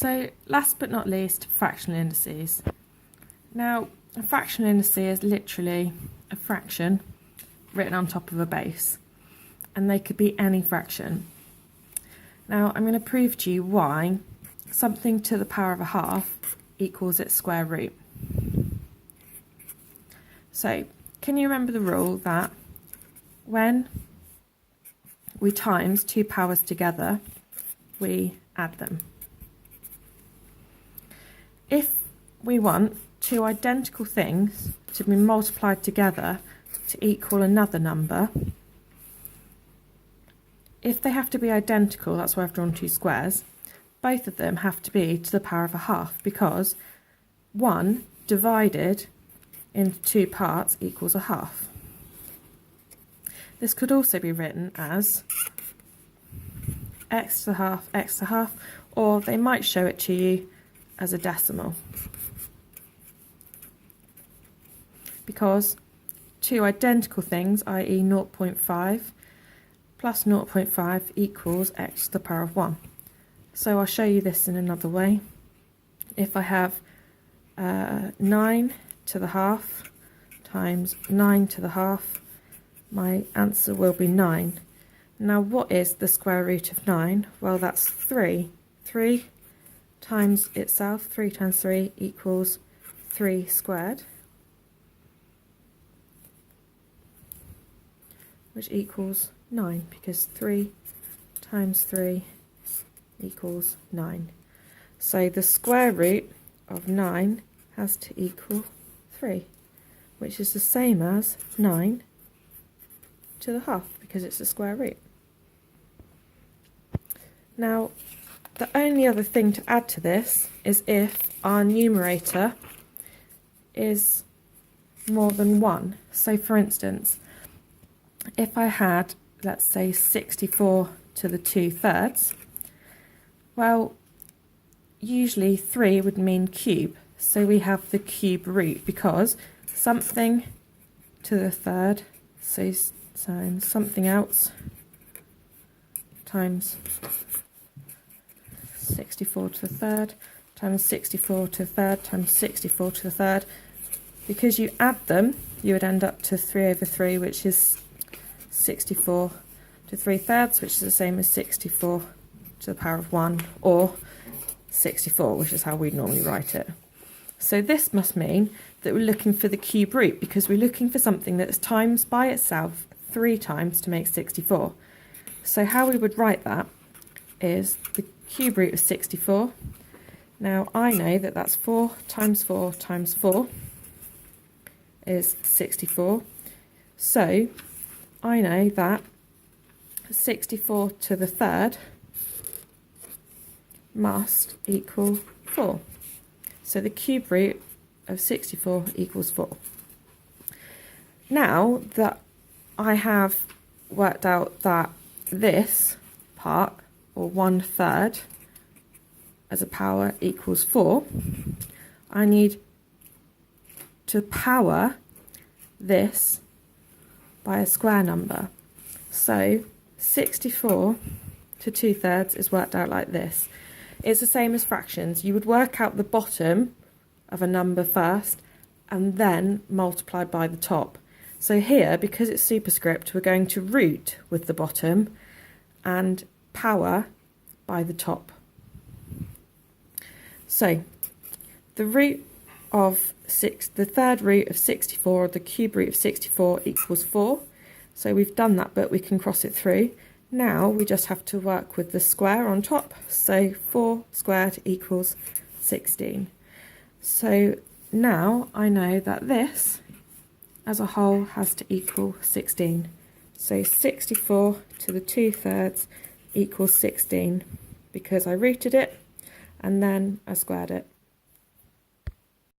So last but not least, fractional indices. Now, a fractional index is literally a fraction written on top of a base, and they could be any fraction. Now, I'm going to prove to you why something to the power of a half equals its square root. So, can you remember the rule that when we times two powers together, we add them? If we want two identical things to be multiplied together to equal another number, if they have to be identical, that's why I've drawn two squares, both of them have to be to the power of a half, because 1 divided into two parts equals a half. This could also be written as x to the half, or they might show it to you as a decimal, because two identical things, i.e. 0.5 plus 0.5 equals x to the power of 1. So I'll show you this in another way. If I have 9 to the half times 9 to the half, my answer will be 9. Now, what is the square root of 9? Well, that's 3. 3 times itself, 3 times 3 equals 3 squared, which equals 9, because 3 times 3 equals 9. So the square root of 9 has to equal 3, which is the same as 9 to the half, because it's the square root. Now, the only other thing to add to this is if our numerator is more than 1. So for instance, if I had, let's say, 64 to the 2/3, well, usually 3 would mean cube, so we have the cube root, because something to the third, so times something else times 64 to the third times 64 to the third times 64 to the third. Because you add them, you would end up to 3 over 3, which is 64 to 3/3, which is the same as 64 to the power of 1, or 64, which is how we'd normally write it. So this must mean that we're looking for the cube root, because we're looking for something that's times by itself 3 times to make 64. So how we would write that is the cube root of 64. Now I know that that's 4 times 4 times 4 is 64. So I know that 64 to the third must equal 4. So the cube root of 64 equals 4. Now that I have worked out that this part, or 1/3 as a power, equals 4, I need to power this by a square number. So 64 to 2/3 is worked out like this. It's the same as fractions. You would work out the bottom of a number first and then multiply by the top. So here, because it's superscript, we're going to root with the bottom and power by the top. So the third root of 64, or the cube root of 64, equals 4. So we've done that, but we can cross it through. Now we just have to work with the square on top. So 4 squared equals 16. So now I know that this as a whole has to equal 16. So 64 to the 2/3 equals 16, because I rooted it and then I squared it.